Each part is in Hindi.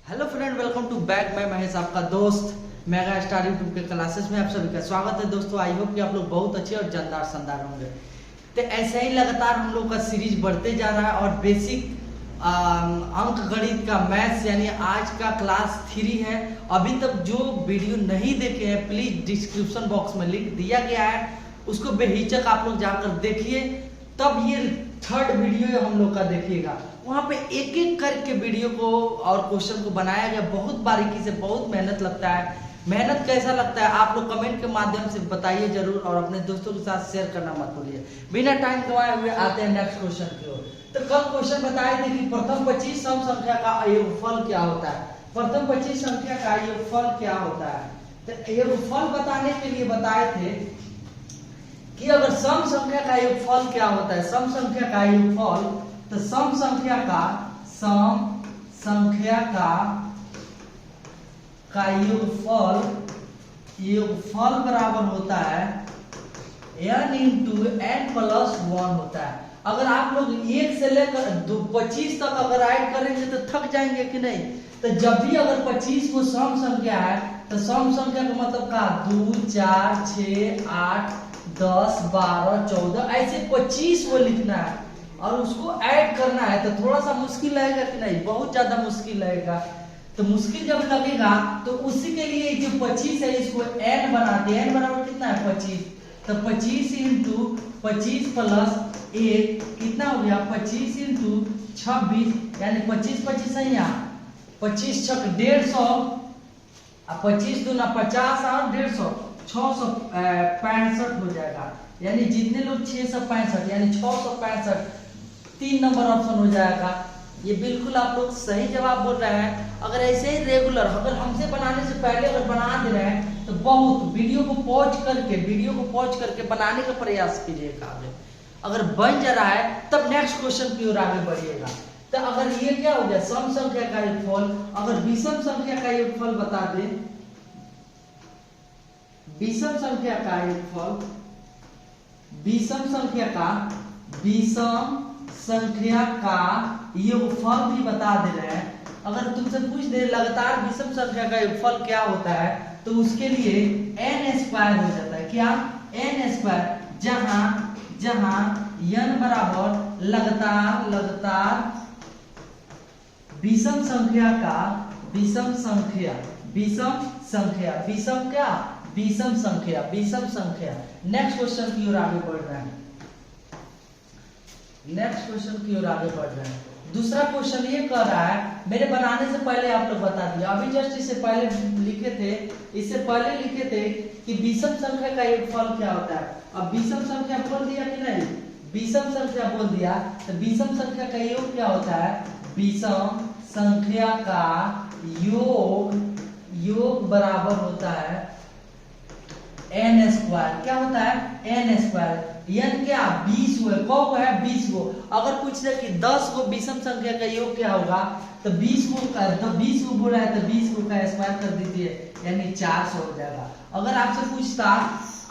Hello friend, welcome to back. मैं महेश, आपका दोस्त मेगा स्टार यूट्यूब के क्लासेस में आप सभी का स्वागत है। दोस्तों, आई होप कि आप लोग बहुत अच्छे और जानदार शानदार होंगे। तो ऐसे ही लगातार हम लोग का सीरीज बढ़ते जा रहा है और बेसिक अंक गणित का मैथ्स यानी आज का क्लास 3 है। अभी तक जो वीडियो नहीं देखे हैं प्लीज डिस्क्रिप्शन बॉक्स में लिंक दिया गया है, उसको बेहिचक आप लोग जाकर देखिए। तब ये थर्ड वीडियो हम लोग का देखिएगा, वहां पे एक एक करके वीडियो को और क्वेश्चन को बनाया गया बहुत बारीकी से। बहुत मेहनत लगता है। मेहनत कैसा लगता है आप लोग कमेंट के माध्यम से बताइए जरूर, और अपने दोस्तों के साथ शेयर करना मत भूलिए। बिना टाइम गंवाए हुए आते हैं नेक्स्ट क्वेश्चन की ओर। तो कल क्वेश्चन बताए थे कि प्रथम 25 सम संख्या का योगफल क्या होता है। प्रथम 25 संख्या का योगफल क्या होता है, तो योगफल बताने के लिए बताए थे कि अगर सम संख्या का योगफल क्या होता है। सम संख्या का योगफल, तो सम संख्या का योगफल बराबर होता है n इंटू n प्लस 1 होता है। अगर आप लोग 1 से लेकर 25 तक अगर ऐड करेंगे तो थक जाएंगे कि नहीं। तो जब भी अगर 25 को सम संख्या है तो सम संख्या का मतलब का 2 4 6 8 10 12 14 ऐसे 25 को लिखना है और उसको ऐड करना है। तो थोड़ा सा मुश्किल लगेगा कि नहीं, बहुत ज्यादा मुश्किल लगेगा। तो मुश्किल जब लगेगा तो उसी के लिए जो 25 है इसको n बनाते हैं। n बराबर कितना है 25, तो 25 इंटू 25 प्लस 1 कितना हो गया 25 इंटू 26 यानी 25 25 है यहाँ 25 छक 150, 25 दूना 50 और 150 665 हो जाएगा। यानी जितने लोग 665 यानी 665 3 नंबर ऑप्शन हो जाएगा। ये बिल्कुल आप लोग सही जवाब बोल रहे हैं। अगर ऐसे ही रेगुलर अगर हमसे बनाने से पहले अगर बना दे रहे हैं तो बहुत वीडियो को पॉज करके बनाने का प्रयास कीजिएगा। अगर बन जा रहा है तब नेक्स्ट क्वेश्चन की ओर आगे बढ़िएगा। तो अगर ये क्या हो गया सम संख्या का योगफल, अगर विषम संख्या का योगफल बता दे, विषम संख्या का योगफल, विषम संख्या का योगफल भी बता दे रहे हैं। अगर तुमसे पूछ दे लगातार विषम संख्या का योगफल क्या होता है तो उसके लिए n स्क्वायर हो जाता है। क्या n स्क्वायर, जहां n बराबर लगातार विषम संख्या। नेक्स्ट क्वेश्चन की ओर आगे बढ़ रहे हैं। दूसरा क्वेश्चन ये कह रहा है, मेरे बनाने से पहले आप लोग बता दिया, अभी जस्ट इससे पहले लिखे थे कि विषम संख्या का योगफल क्या होता है। अब विषम संख्या बोल दिया कि नहीं, विषम संख्या बोल दिया तो विषम संख्या का योग क्या होता है, विषम संख्या का योग बराबर होता है n स्क्वायर। क्या होता है n स्क्वायर, n क्या 20 हुए, कौ है 20 को। अगर पूछ ले कि 10 को विषम संख्या का योग क्या होगा तो 20 को बोला है तो 20 को का स्क्वायर कर दीजिए यानी 400 हो जाएगा। अगर आपसे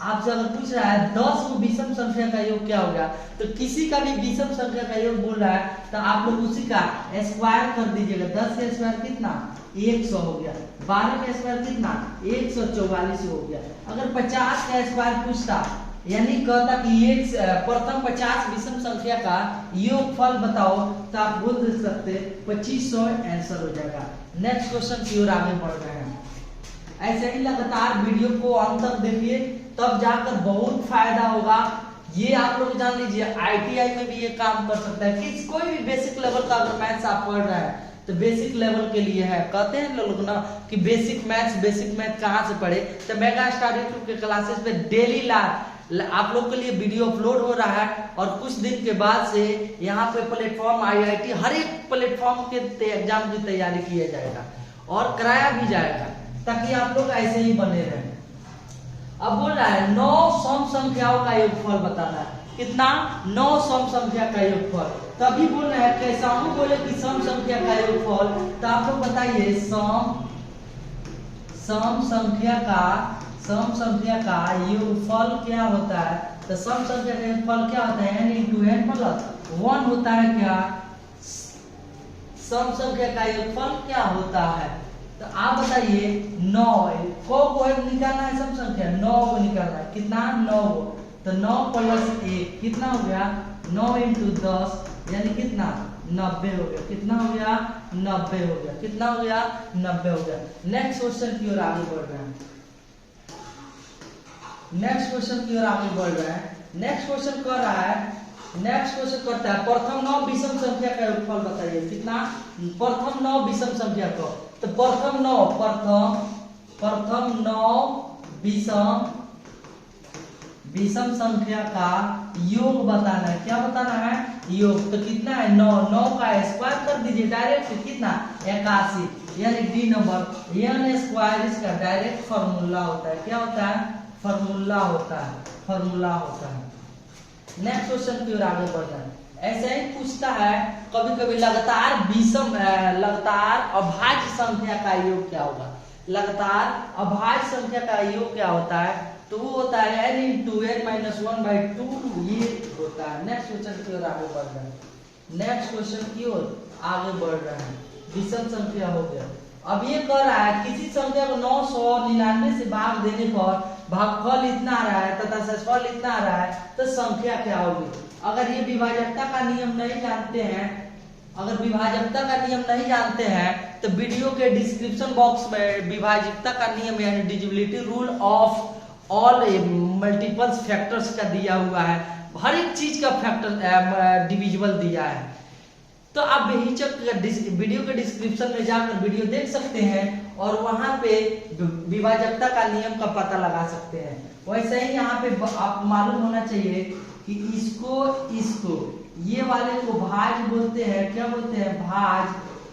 अगर पूछ रहा है 10 को विषम संख्या का योग क्या होगा तो किसी का भी विषम संख्या का योग बोल रहा है तो आप लोग उसी का स्क्वायर कर दीजिएगा। 10 का स्क्वायर कितना 100 हो गया, 12 का स्क्वायर कितना 144 हो गया। अगर 50 का स्क्वायर पूछता यानी कहता कि प्रथम 50 विषम संख्या का योगफल बताओ तो आप बोल सकते 2500 आंसर हो जाएगा। नेक्स्ट क्वेश्चन की ओर आगे बढ़ रहे हैं। ऐसे ही लगातार वीडियो को अंत तक देखिए तब जाकर बहुत फायदा होगा। ये आप लोग जान लीजिए ITI में भी ये काम कर सकता है कि कोई भी बेसिक लेवल का अगर मैथ्स आप पढ़ रहे हैं तो बेसिक लेवल के लिए है। कहते हैं लोग ना कि बेसिक मैथ कहाँ से पढ़े, तो मेगा स्टार यूट्यूब के क्लासेस में डेली आप लोग के लिए वीडियो अपलोड हो रहा है और कुछ दिन के बाद से यहाँ पे प्लेटफॉर्म IIT हर एक प्लेटफॉर्म के एग्जाम की तैयारी किया जाएगा और कराया भी जाएगा ताकि आप लोग ऐसे ही बने रहें। अब बोल रहा है 9 सम संख्याओं का योगफल बताना है। कितना 9 सम संख्या का योगफल। तभी बोल रहे हैं कैसा हूं बोले कि सम संख्या का योगफल, तो आप लोग बताइए सम संख्या का योगफल क्या होता है। तो सम संख्या का योगफल क्या होता है n इंटू n प्लस 1 होता है। क्या सम संख्या का योगफल क्या होता है? तो आप बताइए 9 को निकालना है, सम संख्या 9 को निकालना है, कितना 9 तो 9 प्लस 1 कितना हो गया 9 इंटू 10 यानी कितना 90 हो गया, कितना हो गया 90 हो गया, कितना हो गया 90 हो गया। नेक्स्ट क्वेश्चन की ओर आगे बढ़ रहे हैं, नेक्स्ट क्वेश्चन की ओर आगे बढ़ रहे हैं। नेक्स्ट क्वेश्चन कर रहा है, नेक्स्ट क्वेश्चन करता है प्रथम 9 विषम संख्या का योगफल बताइए, कितना प्रथम 9 विषम संख्या को, तो प्रथम 9 विषम संख्या का योग बताना है, क्या बताना है योग, तो कितना है 9, 9 का स्क्वायर कर दीजिए डायरेक्ट, कितना 81 यानी डी नंबर n स्क्वायर इसका डायरेक्ट फॉर्मूला होता है, क्या होता है फॉर्मूला होता है, फॉर्मूला होता है। नेक्स्ट क्वेश्चन की ओर आगे बढ़ना है। ऐसे ही पूछता है कभी कभी लगातार विषम लगातार अभाज्य संख्या का योग क्या होगा, लगातार अभाज्य संख्या का योग क्या होता है, तो वो होता है n इंटू n माइनस 1/2 ये होता है। नेक्स्ट क्वेश्चन की ओर आगे बढ़ रहे हैं, नेक्स्ट क्वेश्चन की ओर आगे बढ़ रहे हैं। विषम संख्या हो गया, अब ये कह रहा है किसी संख्या को 999 से भाग देने पर भागफल इतना आ रहा है तथा शेषफल इतना आ रहा है, तो संख्या क्या होगी। अगर ये विभाजकता का नियम नहीं जानते हैं, अगर विभाजकता का नियम नहीं जानते हैं तो वीडियो के डिस्क्रिप्शन बॉक्स में विभाजकता का नियम यानी divisibility rule of all multiples factors का दिया हुआ है, हर एक चीज का फैक्टर डिविजिबल दिया है, तो आप बेहिचक वीडियो के डिस्क्रिप्शन में जाकर वीडियो देख सकते हैं और वहां पे विभाजकता का नियम का पता लगा सकते हैं। वैसे ही यहाँ पे आप मालूम होना चाहिए कि इसको ये वाले को भाज बोलते हैं, क्या बोलते हैं भाज,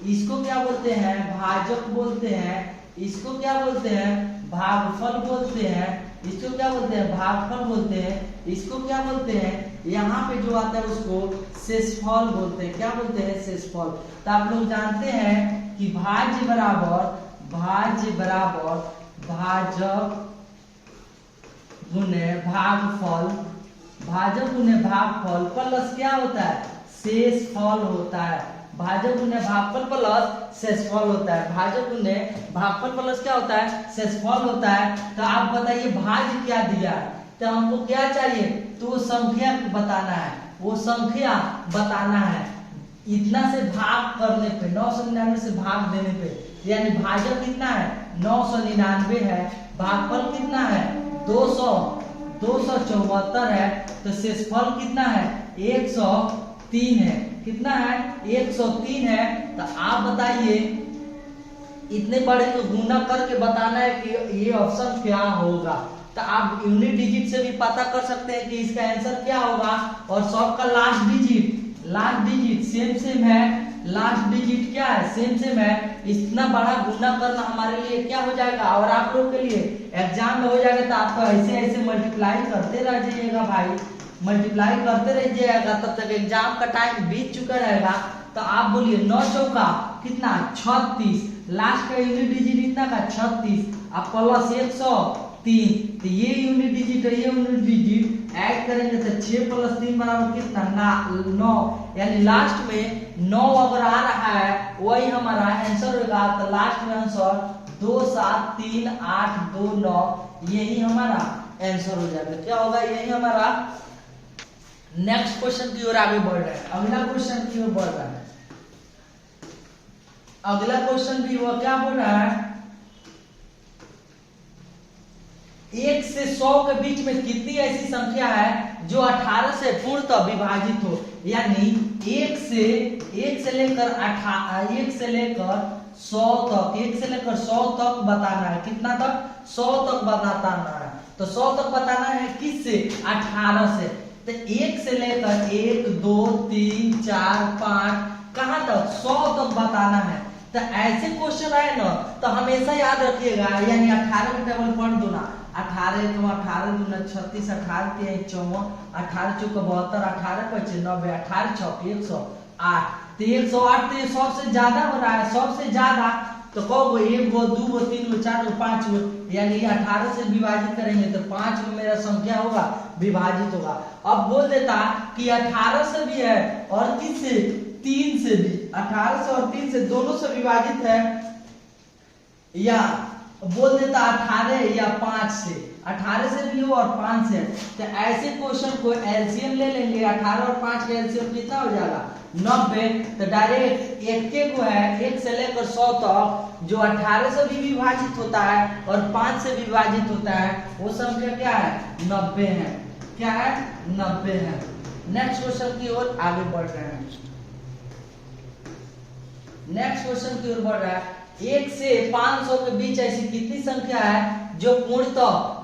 इसको क्या बोलते हैं भाजक बोलते हैं, इसको क्या बोलते हैं भागफल बोलते हैं, इसको क्या बोलते हैं भागफल बोलते हैं, इसको क्या बोलते हैं यहाँ पे जो आता है उसको शेषफल बोलते हैं, क्या बोलते हैं शेषफल। तो आप लोग जानते हैं कि भाज्य बराबर भाजक गुने भागफल, भाजक गुने भागफल प्लस क्या होता है शेषफल होता है, भाजक गुने भागफल प्लस शेषफल होता है, भाजक गुने भागफल प्लस क्या होता है शेषफल होता है। तो आप बताइए भाज्य क्या दिया है, तो हमको क्या चाहिए, तो वो संख्या बताना है, वो संख्या बताना है, इतना से भाग करने पे 999 से भाग देने पे, यानी भाजक कितना है 999 है, भागफल कितना है 274 है, तो शेषफल कितना है 103 है, कितना है 103 है। तो आप बताइए इतने बड़े को गुना करके बताना है कि ये ऑप्शन क्या होगा। तो आप यूनिट डिजिट से भी पता कर सकते हैं कि इसका आंसर क्या होगा, और सबका लास्ट डिजिट सेम है, लास्ट डिजिट क्या है सेम है। इतना बड़ा गुना करना हमारे लिए क्या हो जाएगा, और आप लोग के लिए एग्जाम में हो जाएगा, तो आपको ऐसे मल्टीप्लाई करते रह जाइएगा भाई, मल्टीप्लाई करते रह जाइएगा, तब तक एग्जाम का टाइम बीत चुका रहेगा। तो आप बोलिए 9 चौका कितना 36, लास्ट का यूनिट डिजिट इतना का 36 अब प्लस 103, तो ये यूनिट डिजिट है, ये यूनिट डिजिट ऐड करेंगे तो 6 + 3 बराबर कितना 9, यानी लास्ट में 9 अगर आ रहा है वही हमारा आंसर होगा। तो लास्ट में आंसर 27389 यही हमारा आंसर हो जाएगा, क्या होगा यही हमारा। नेक्स्ट क्वेश्चन की ओर आगे बढ़ रहे हैं, अगला क्वेश्चन की ओर बढ़ रहा है। अगला क्वेश्चन भी वो क्या बोल रहा है, 1 से 100 के बीच में कितनी ऐसी संख्या है जो 18 से पूर्णतः विभाजित हो, यानी 1 से लेकर 100 तक बताना है, कितना तक 100 तक बताना है। तो 100 तक बताना है किससे 18 से, तो 1 से लेकर 1 2 3 4 5 कहां तक 100 तक बताना है। तो ऐसे क्वेश्चन आए ना तो हमेशा याद रखिएगा, यानी 18 के टेबल पढ़ दो ना, 18 × 18 × 36 18 × 3 = 18 × 4 = 72 18 × 5 = 90 18 × 6 = 108, तो 108 तो ये सबसे ज्यादा हो रहा है, सबसे ज्यादा। तो कहो 1 गो 2 गो 3 गो 4 गो 5 गो, यानी 18 से विभाजित करेंगे तो 5 में मेरा संख्या होगा विभाजित होगा। अब बोल देता कि 18 से भी है और किससे 3 से भी, 18 से और 3 से दोनों से विभाजित है, या बोल देता 18 या 5 से, 18 से भी हो और 5 से। तो ऐसे क्वेश्चन को एलसीएम ले लेंगे, 18 और 5 का एलसीएम कितना हो जाएगा 90। तो डायरेक्ट एक के को है 1 से लेकर 100 तक जो 18 से भी विभाजित होता है और 5 से विभाजित होता है, वो संख्या क्या है 90 है। क्या है 90 है। नेक्स्ट क्वेश्चन की ओर आगे बढ़ रहे हैं। नेक्स्ट क्वेश्चन की ओर बढ़ रहा है, 1 से 500 के बीच ऐसी कितनी संख्या है जो पूर्णतः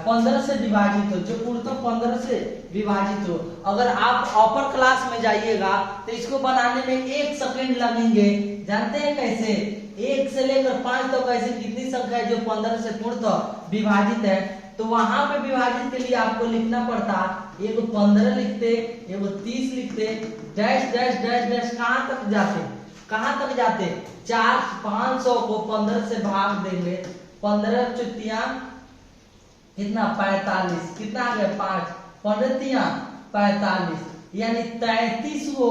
15 से विभाजित हो, जो पूर्णतः 15 से विभाजित हो। अगर आप अपर क्लास में जाइएगा तो इसको बनाने में 1 सेकंड लगेंगे। जानते हैं कैसे? 1 से लेकर 5 तक ऐसी कितनी संख्या है जो 15 से पूर्णतः विभाजित है। तो वहां पे विभाजित के लिए आपको लिखना पड़ता, एगो 15 लिखते, एगो 30 लिखते, डैश डैश डैश डैश, कहां तक जाते, कहां तक जाते 500 को 15 से भाग देंगे, 15 चुतिया कितना 45, कितना आ गया 5, 15 तिया 45, यानी 33 को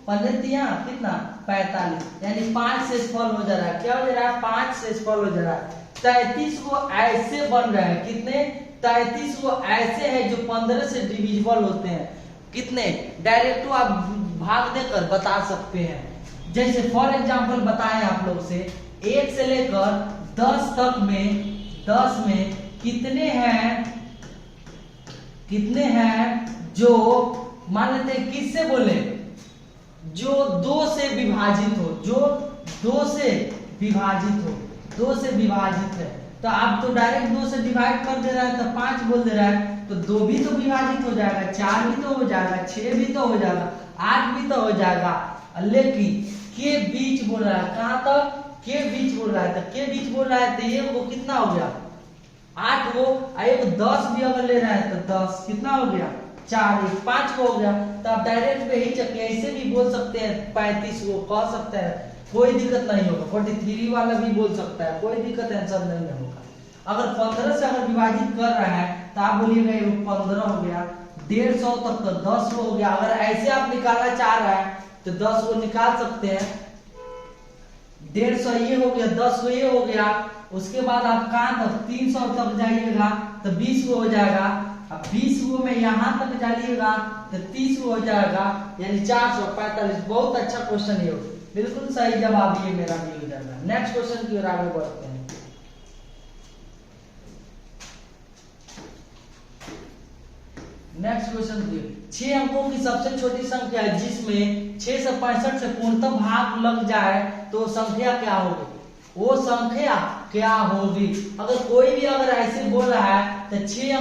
15 तिया कितना 45, यानी 5 से स्मॉल हो जा रहा है। क्या हो जा रहा है 5 से स्मॉल हो जा रहा है। 33 को ऐसे बन रहे हैं, कितने 33 को ऐसे है जो 15 से डिविजिबल होते हैं। कितने डायरेक्ट आप भाग देकर बता सकते हैं। जैसे फॉर एग्जांपल बताएं आप लोग से, 1 से लेकर 10 तक में 10 में कितने हैं जो मान लेते हैं, किससे बोले, जो 2 से विभाजित हो, जो 2 से विभाजित हो, 2 से विभाजित है। तो आप तो डायरेक्ट 2 से डिवाइड कर दे रहा है तो 5 बोल दे रहा है, तो 2 भी तो विभाजित हो जाएगा, 4 भी तो हो जाएगा, 6 भी तो हो जाएगा, 8 भी तो हो जाएगा। लेकिन के बीच बोल रहा है, कहां तक के बीच बोल रहा है, तो के बीच बोल रहा है तो ये वो कितना हो गया 8 को, एक 10 भी अगर ले रहा है तो 10 कितना हो गया 4, 5 को हो गया। तो आप डायरेक्ट पे ही चक्के ऐसे भी बोल सकते हैं, 35 को कह सकते हैं, कोई दिक्कत नहीं होगा। 43 वाला भी बोल सकता है, कोई दिक्कत आंसर नहीं होगा। अगर 15 से अगर विभाजित कर रहा है तो आप बोलिएगा ये 15 हो गया, 150 तक तो 10 हो गया। अगर ऐसे आप निकालना चाह रहे हैं तो 10 को निकाल सकते हैं, 150 ये हो गया, 10 को ये हो गया। उसके बाद आप कहां तक 300 तक जाइएगा तो 20 को हो जाएगा। अब 20 को में यहां तक जाइएगा तो 30 को हो जाएगा, यानी 445। बहुत अच्छा क्वेश्चन ये, बिल्कुल सही जवाब ये मेरा भी हो जाएगा। नेक्स्ट क्वेश्चन की ओर आगे बढ़ते हैं। नेक्स्ट क्वेश्चन की 6 अंकों की सबसे छोटी संख्या है जिसमें 6 से 65 से पूर्णतः भाग लग जाए तो संख्या क्या होगी? वो संख्या क्या होगी? अगर कोई भी अगर ऐसे बोल रहा है तो 6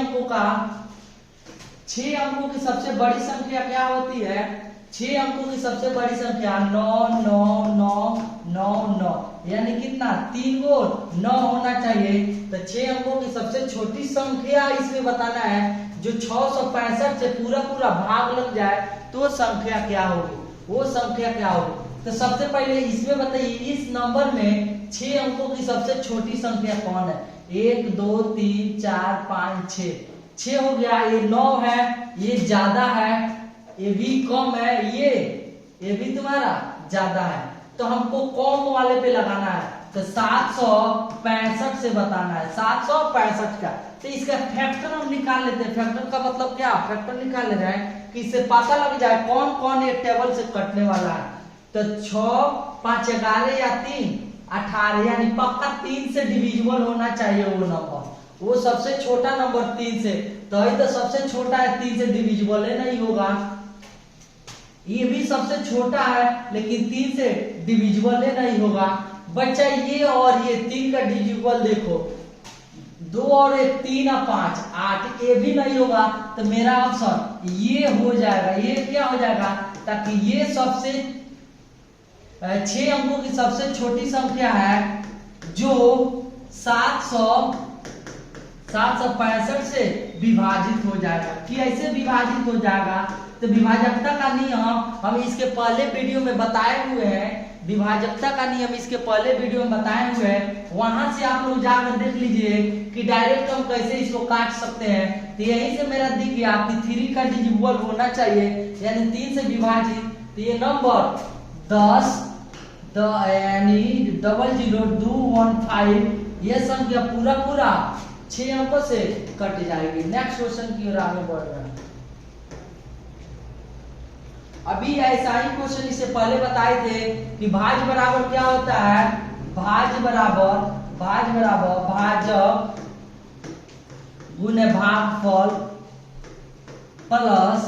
अंकों की सबसे बड़ी संख्या क्या होती है? 6 अंकों की सबसे बड़ी संख्या 9 9 9 9 9, यानी कितना 3 को 9 होना चाहिए। तो 6 अंकों की सबसे छोटी संख्या इसमें बताना है जो 665 से पूरा भाग लग जाए तो संख्या क्या होगी? वो संख्या क्या होगी? तो सबसे पहले इसमें बताइए, इस नंबर में 6 अंकों की सबसे छोटी संख्या कौन है? 1 2 3 4 5 6, 6 हो गया। ये 9 है, ये ज्यादा है, ये भी कम है, ये भी तुम्हारा ज्यादा है। तो हमको कम वाले पे लगाना है, तो 765 से बताना है, 765 का। तो इसका फैक्टर हम निकाल लेते हैं। फैक्टर का मतलब क्या? फैक्टर निकाल ले रहे हैं कि इससे पता लग जाए कौन कौन एक टेबल से कटने वाला है। तो 6 5 11 या 3 18, यानी पक्का 3 से डिविजिबल होना चाहिए वो नंबर। वो सबसे छोटा नंबर 3 से, तो ये तो सबसे छोटा है, 3 से डिविजिबल है नहीं होगा। ये भी सबसे छोटा है लेकिन 3 से डिविजिबल है नहीं होगा। बच्चा ये और ये 3 का डिविजिबल देखो, 2 और 1 3 और 5 8, ये भी नहीं होगा। तो मेरा ऑप्शन ये हो जाएगा। ये क्या हो जाएगा? ताकि ये सबसे 6 अंकों की सबसे छोटी संख्या है जो 765 से विभाजित हो जाएगा। कि ऐसे विभाजित हो जाएगा। तो विभाजकता का नियम हम इसके पहले वीडियो में बताए हुए हैं। विभाजकता का नियम इसके पहले वीडियो में बताए हुए हैं, वहां से आप लोग जाकर देख लीजिए कि डायरेक्ट हम कैसे इसको काट सकते हैं। तो यहीं से मेरा दिख गया कि 3 का डिजिबल होना चाहिए, यानी 3 से विभाजित। तो ये नंबर 10 यानी 000215 ये संख्या पूरा 6 अंकों से कट जाएगी। नेक्स्ट क्वेश्चन की ओर आगे बढ़ रहे हैं। अभी ऐसा ही क्वेश्चन इससे पहले बताए थे कि भाज्य बराबर क्या होता है, भाज्य बराबर भाजक गुने भागफल प्लस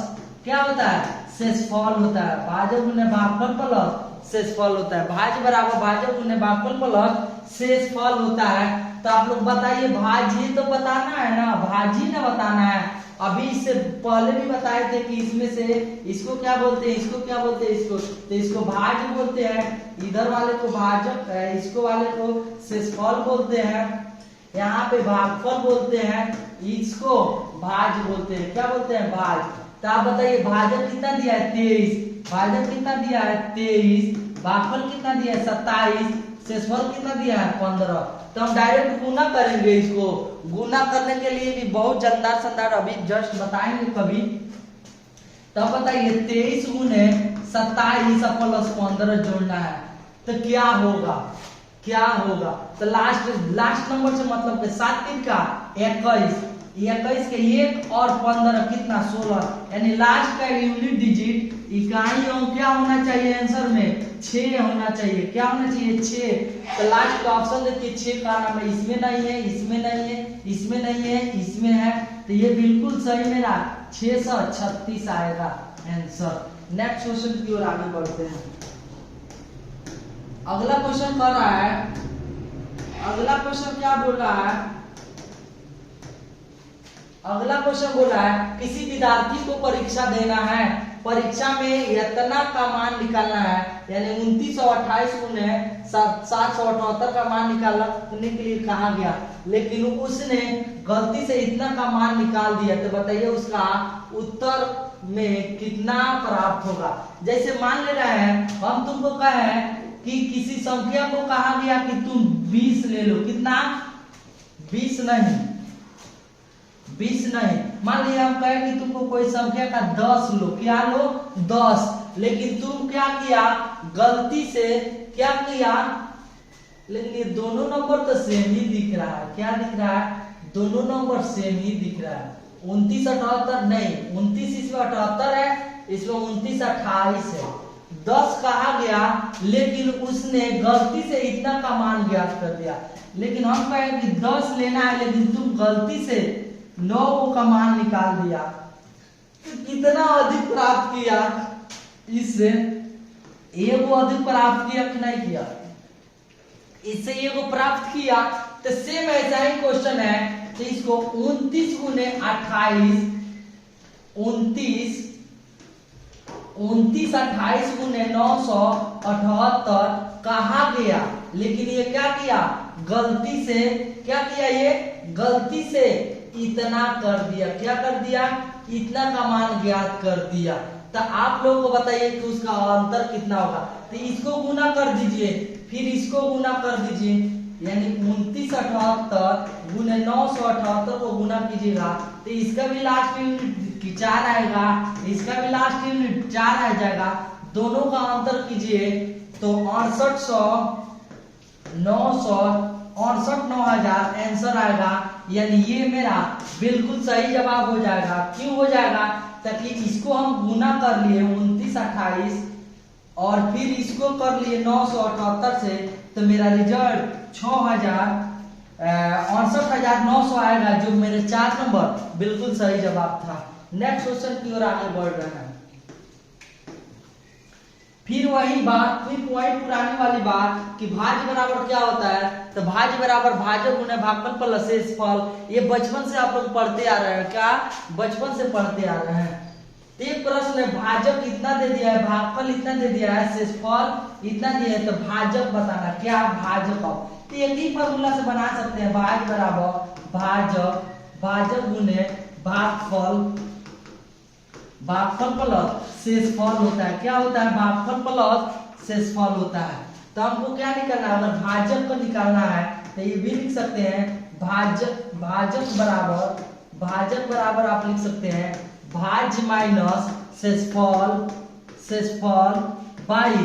क्या होता है, शेषफल होता है। भाजक गुने भागफल प्लस शेषफल होता है। भाज्य बराबर भाजक गुने भागफल प्लस शेषफल होता है। तो आप लोग बताइए, भाजी तो बताना है ना, भाजी ना बताना है। अभी इससे पहले भी बताए थे कि इसमें से इसको क्या बोलते हैं, इसको क्या बोलते हैं, इसको तो इसको भाज्य बोलते हैं, इधर वाले को भाजक, इसको वाले को शेषफल बोलते हैं, यहाँ पे भागफल बोलते हैं, इसको भाज्य बोलते हैं। क्या बोलते हैं, भाज्य। तो आप बताइए भाजक कितना दिया है 23, भाजक कितना दिया है 23, भागफल कितना दिया है 27, शेषफल कितना दिया है 15। तो हम डायरेक्ट गुना करेंगे। इसको गुना करने के लिए भी बहुत शानदार अभी जस्ट बताएंगे कभी। तब बताइए 23 गुने 27 प्लस 15 जोड़ना है तो क्या होगा, तो लास्ट नंबर से मतलब 7 3 का 21 के 1 और 15 कितना 16, यानी लास्ट का यूनिट डिजिट इकाई अंक क्या होना चाहिए, आंसर में 6 होना चाहिए। क्या होना चाहिए 6। तो लास्ट का ऑप्शन देखिए 6 का नाम है, इसमें नहीं है, इसमें नहीं है, इसमें नहीं है, इसमें है। तो ये बिल्कुल सही मेरा 636 आएगा आंसर। नेक्स्ट क्वेश्चन की ओर आगे बढ़ते हैं। अगला क्वेश्चन कर रहा है, अगला क्वेश्चन क्या बोल रहा है, अगला क्वेश्चन बोल रहा है किसी विद्यार्थी को परीक्षा देना है, परीक्षा में इतना का मान निकालना है, यानी 2928 गुने 778 का मान निकालने के लिए कहा गया, लेकिन उसने गलती से इतना का मान निकाल दिया। तो बताइए उसका उत्तर में कितना प्राप्त होगा। जैसे मान ले रहे हैं हम तुमको कहे हैं कि किसी संख्या को कहा गया कि तुम 20 ले लो, कितना 20 नहीं, मान लिया हम कहें कि तुमको कोई संख्या का 10 लो, क्या लो 10, लेकिन तुम क्या किया गलती से क्या किया, लेकिन ये दोनों नंबर तो सेम ही दिख रहा है। क्या दिख रहा है, दोनों नंबर सेम ही दिख रहा है। 29 78 नहीं, 29 इसमें 78 है, इसमें 29 28 है। 10 कहा गया लेकिन उसने गलती से इतना का मान ज्ञात कर दिया, लेकिन हम कहें कि 10 लेना है लेकिन तुम गलती से 9 का मान निकाल दिया, तो कितना अधिक प्राप्त किया, इससे एगो अधिक प्राप्त किया कि नहीं किया, इससे एगो प्राप्त किया। तो सेम ऐसा ही क्वेश्चन है, तो इसको 29 गुने 28 29 28 गुने 978 कहा गया, लेकिन ये क्या किया गलती से, क्या किया ये गलती से इतना कर दिया। क्या कर दिया, इतना का मान ज्ञात कर दिया। तो आप लोगों को बताइए कि उसका अंतर कितना होगा। तो इसको गुना कर दीजिए, फिर इसको गुना कर दीजिए, यानी 2978 गुने 978 को गुना कीजिएगा तो इसका भी लास्ट यूनिट 4 आएगा, इसका भी लास्ट यूनिट 4 आ जाएगा। दोनों का अंतर कीजिए तो 68,900 आंसर आएगा, यानी ये मेरा बिल्कुल सही जवाब हो जाएगा। क्यों हो जाएगा, ताकि इसको हम गुना कर लिए 29 28 और फिर इसको कर लिए 978 से, तो मेरा रिजल्ट 68,900 आएगा, जो मेरे 4 नंबर बिल्कुल सही जवाब था। नेक्स्ट क्वेश्चन की ओर आगे बढ़ रहे हैं। फिर वही पुरानी वाली बात कि भाज्य बराबर क्या होता है, तो भाज्य बराबर भाजक गुने भागफल प्लस शेषफल। ये बचपन से आप लोग पढ़ते आ रहे हैं, क्या बचपन से पढ़ते आ रहे हैं। एक प्रश्न है भाजक इतना दे दिया है, भागफल इतना दे दिया है, शेषफल इतना दिया है, तो भाजक बताना क्या भाजक। तो एक ही फॉर्मूला से बना सकते हैं, भाज्य बराबर भाजक गुने भागफल प्लस शेषफल होता है। क्या होता है, भागफल प्लस शेषफल होता है। तो हमको क्या निकालना है, अगर भाजक को निकालना है तो ये भी लिख सकते हैं भाजक भाजक बराबर आप लिख सकते हैं भाज्य माइनस शेषफल बाई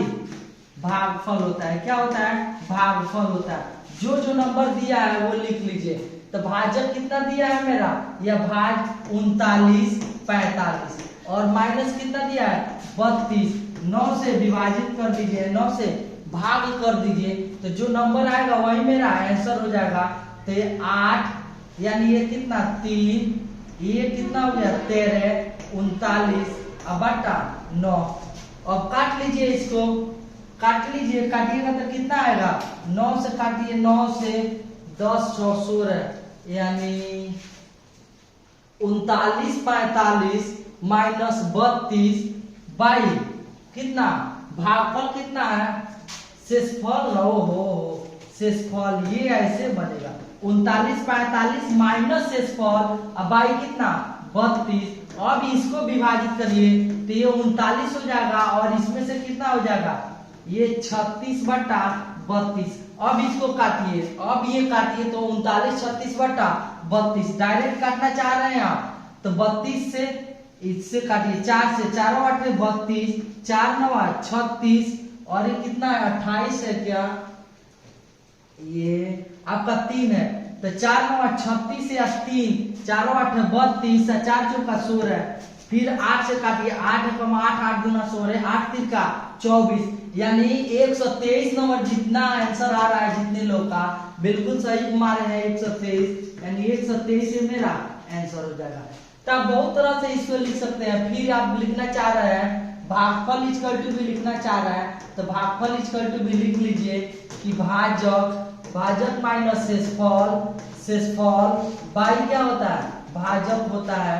भागफल होता है। क्या होता है, भागफल होता है। जो जो नंबर दिया है वो लिख लीजिए। तो भाजक कितना दिया है मेरा, यह भाज 39 45 और माइनस कितना दिया है 32। 9 से विभाजित कर दीजिए, 9 से भाग कर दीजिए, तो जो नंबर आएगा वही मेरा आंसर हो जाएगा। तो ये 8 यानी ये कितना 3, ये कितना हो गया 13 39 अब बटा 9। अब काट लीजिए इसको, काट लीजिए, काटिएगा तो कितना आएगा 9 से काटिए, 9 से 10 16 यानी 39 45 माइनस 32 बाई कितना भागफल कितना है शेषफल। हो शेषफल ये ऐसे बनेगा 39 45 माइनस शेषफल अब बाई कितना 32। अब इसको विभाजित करिए तो ये 39 हो जाएगा और इसमें से कितना हो जाएगा ये 36 बटा 32। अब इसको काटिए, अब ये काटिए तो 39 36 बटा 32 डायरेक्ट काटना चाह रहे हैं आप तो 32 से इससे काटिए, 4 से 4 8 32 4 9 36 और ये कितना है 28 है क्या, ये आपका 3 है तो 4 9 36 या 3 4 8 32 4 चौका 16। फिर 8 से काटिए, 8 कम 8 8 गुना 16 8 3 का 24 यानी 123 नंबर जितना आंसर आ रहा है जितने लोग का बिल्कुल सही मारे हैं 123 यानी 123 से मेरा आंसर हो जाएगा। तब बहुत तरह से इसको लिख सकते हैं। फिर आप लिखना चाह रहे हैं भागफल इक्वल टू भी लिखना चाह रहे हैं तो भागफल इक्वल टू भी लिख लीजिए कि भाजक माइनस शेषफल बाई क्या होता है भाजक होता है,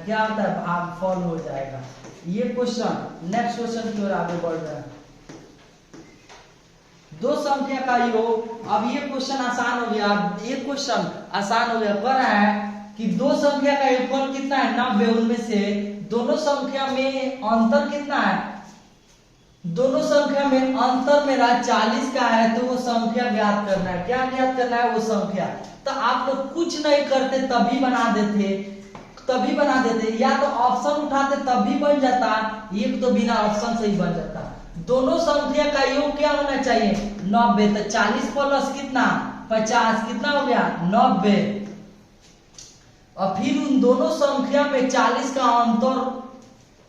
क्या होता है भागफल हो जाएगा। ये क्वेश्चन नेक्स्ट क्वेश्चन की ओर आगे बढ़ रहे हैं। दो संख्या का योग, अब ये क्वेश्चन आसान हो गया, ये क्वेश्चन आसान हो गया। कह रहा है कि दो संख्या का योगफल कितना है 90, उनमें से दोनों संख्या में अंतर कितना है, दोनों संख्या में अंतर मेरा 40 का है तो वो संख्या ज्ञात करना है। क्या ज्ञात करना है वो संख्या। तो आप लोग कुछ नहीं करते तभी बना देते या तो ऑप्शन उठाते तभी बन जाता, एक तो बिना ऑप्शन से ही बन जाता। दोनों संख्या का योग क्या होना चाहिए 90, तो 40 प्लस कितना 50 कितना हो गया 90। और फिर उन दोनों संख्या में 40 का अंतर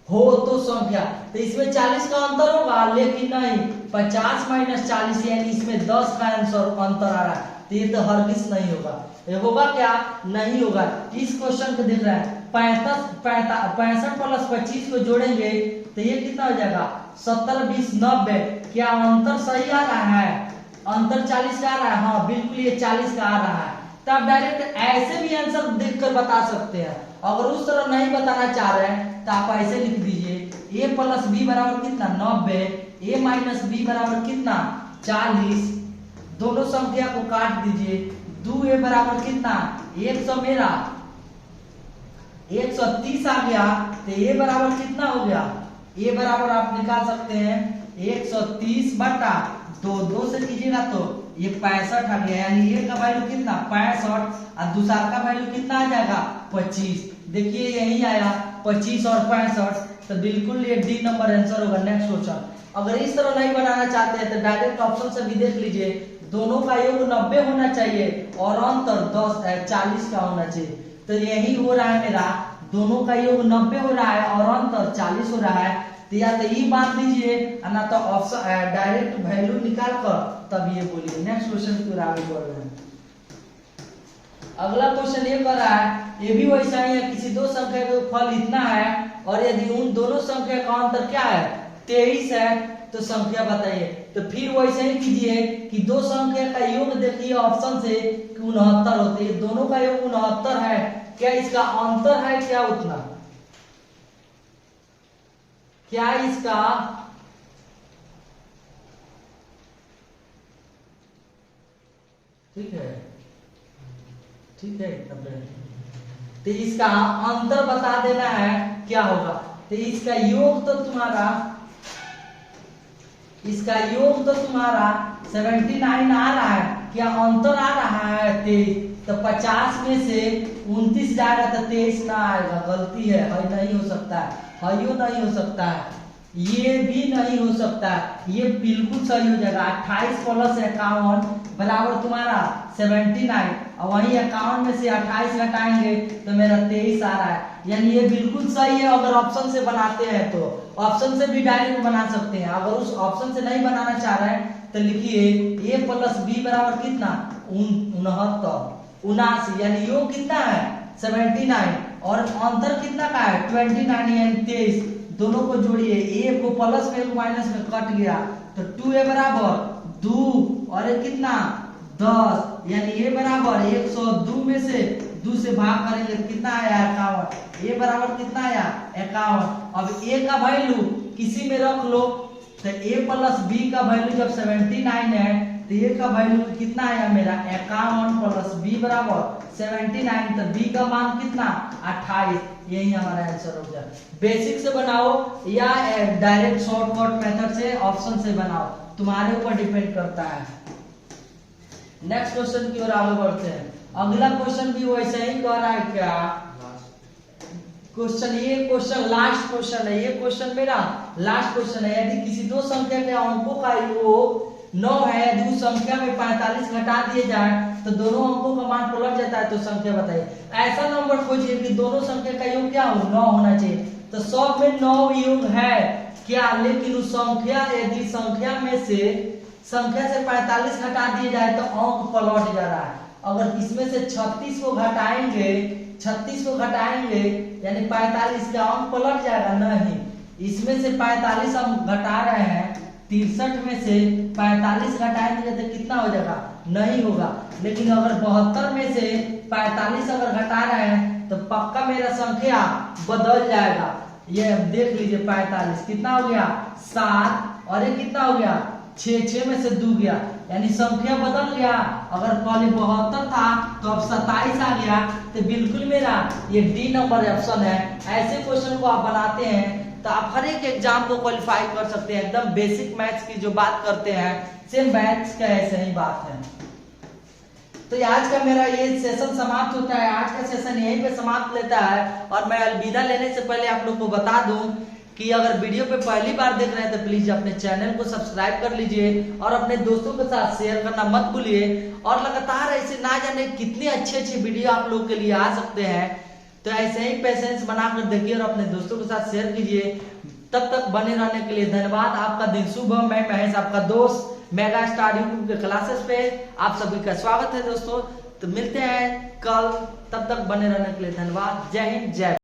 हो तो संख्या, तो इसमें 40 का अंतर होगा लेकिन नहीं 50 माइनस 40 यानी इसमें 10 का आंसर अंतर आ रहा है तो ये तो हरगिज नहीं होगा। ये होगा क्या नहीं होगा। इस क्वेश्चन को देख रहा है 65 प्लस 25 को जोड़ेंगे तो ये कितना हो जाएगा 70 20 90। क्या अंतर सही आ रहा है, अंतर 40 का आ रहा है, हाँ बिल्कुल ये 40 का आ रहा है। तो आप डायरेक्ट ऐसे भी आंसर देखकर बता सकते हैं। अगर उस तरह नहीं बताना चाह रहे हैं तो आप ऐसे लिख दीजिए a प्लस बी बराबर कितना 90, a माइनस बी बराबर कितना 40। दोनों संख्या को काट दीजिए, 2a बराबर कितना 100 मेरा 130 आ गया तो a बराबर कितना हो गया, a बराबर आप निकाल सकते हैं 130 बटा 2 से कीजिएगा तो ये 65 आ गया यानी ये का वैल्यू कितना 65 और दूसरा का वैल्यू कितना आ जाएगा 25। देखिए यही आया 25 और 65 तो बिल्कुल ये डी नंबर आंसर होगा। नेक्स्ट क्वेश्चन, अगर इस तरह नहीं बनाना चाहते हैं तो डायरेक्ट ऑप्शन से भी देख लीजिए, दोनों का योग 90 होना चाहिए और अंतर 40 का होना चाहिए। तो यही हो रहा है मेरा, दोनों का योग 90 हो रहा है और अंतर 40 हो रहा है। तो या तो ये बात लीजिए ना तो ऑप्शन डायरेक्ट वैल्यू निकाल कर तब ये बोलिए। नेक्स्ट क्वेश्चन की ओर आगे बढ़ रहे हैं। अगला क्वेश्चन ये कर रहा है, ये भी वैसा ही है, किसी दो संख्या का फल इतना है और यदि उन दोनों संख्या का अंतर क्या है 23 है तो संख्या बताइए। तो फिर वैसे ही कीजिए कि दो संख्या का योग देखिए ऑप्शन से कि 69 होते हैं, दोनों का योग 69 है, क्या इसका अंतर है क्या उतना, क्या इसका ठीक है तो इसका अंतर बता देना है क्या होगा। तो इसका योग तो तुम्हारा इसका योग तो तुम्हारा 79 आ रहा है, क्या अंतर आ रहा है 23, तो 50 में से 29 जाएगा तो 23 ना आएगा, गलती है, नहीं हो सकता है, हयो नहीं हो सकता है, ये भी नहीं हो सकता है, ये बिल्कुल सही हो जाएगा। 28 प्लस 51 बराबर तुम्हारा 79, और वही 51 में से 28 घटाएंगे तो मेरा 23 आ रहा है, यानी ये बिल्कुल सही है। अगर ऑप्शन से बनाते हैं तो ऑप्शन से भी डायरेक्ट बना सकते हैं, अगर उस ऑप्शन से नहीं बनाना चाह रहे हैं तो लिखिए a प्लस बी बराबर कितना 69, 79, यानी योग कितना है 79 और अंतर कितना का है 29 यानी 23, दोनों को जोड़िए, a को प्लस में माइनस में कट गया तो 2a बराबर 2 और ये कितना 10, यानी a बराबर 102 में से 2 से भाग करेंगे तो कितना आया 51, a बराबर कितना आया 51। अब a का वैल्यू किसी में रख लो तो a प्लस b का वैल्यू जब 79 है तो a का वैल्यू कितना आया मेरा 51 प्लस b बराबर 79, तो b का मान कितना 28, यही हमारा आंसर हो गया। बेसिक से बनाओ या डायरेक्ट शॉर्टकट मेथड से ऑप्शन से बनाओ, तुम्हारे ऊपर डिपेंड करता है। नेक्स्ट क्वेश्चन की ओर आगे बढ़ते हैं। अगला क्वेश्चन भी वैसे ही कह रहा है क्या क्वेश्चन, ये क्वेश्चन लास्ट क्वेश्चन है, ये क्वेश्चन मेरा लास्ट क्वेश्चन है। यदि किसी दो संख्या के अंकों का योग 9 है, दो संख्या में 45 घटा दिए जाए तो दोनों अंकों का मान पलट जाता है, तो संख्या बताइए। ऐसा नंबर खोजिए कि दोनों संख्या का योग क्या हो 9 होना चाहिए, तो सब में 9 योग है क्या, लेकिन उस संख्या यदि संख्या में से संख्या से 45 घटा दिए जाए तो अंक पलट जा रहा है। अगर इसमें से 36 को घटाएंगे, 36 को घटाएंगे यानी 45 का अंक पलट जाएगा, नहीं, इसमें से 45 हम घटा रहे हैं, 63 में से 45 घटाएंगे तो कितना हो जाएगा, नहीं होगा। लेकिन अगर 72 में से 45 अगर घटा रहे हैं तो पक्का मेरा संख्या बदल जाएगा। ये देख लीजिए 45 कितना हो गया 7 और ये कितना हो गया 6 में से 2 गया, यानी संख्या बदल गया। अगर पहले 72 था तो अब 27 आ गया, तो बिल्कुल मेरा ये डी नंबर ऑप्शन है। ऐसे क्वेश्चन को आप बनाते हैं तो आप हर एक एग्जाम को क्वालिफाई कर सकते हैं। एकदम बेसिक मैथ्स की जो बात करते हैं सेम मैथ्स का ऐसे ही बात है। तो आज का मेरा ये सेशन समाप्त होता है, आज का सेशन यहीं पे समाप्त लेता है। और मैं अलविदा लेने से पहले आप लोग को बता दूं कि अगर वीडियो पे पहली बार देख रहे हैं तो प्लीज अपने चैनल को सब्सक्राइब कर लीजिए और अपने दोस्तों के साथ शेयर करना मत भूलिए। और लगातार ऐसे ना जाने कितनी अच्छी अच्छी वीडियो आप लोग के लिए आ सकते हैं, तो ऐसे ही पेशेंस बनाकर देखिए और अपने दोस्तों के साथ शेयर कीजिए। तब तक बने रहने के लिए धन्यवाद। आपका दिन शुभ हो। मैं महेश आपका दोस्त मेगा स्टार यूट्यूब के क्लासेस पे आप सभी का स्वागत है दोस्तों। तो मिलते हैं कल, तब तक बने रहने के लिए धन्यवाद। जय हिंद, जय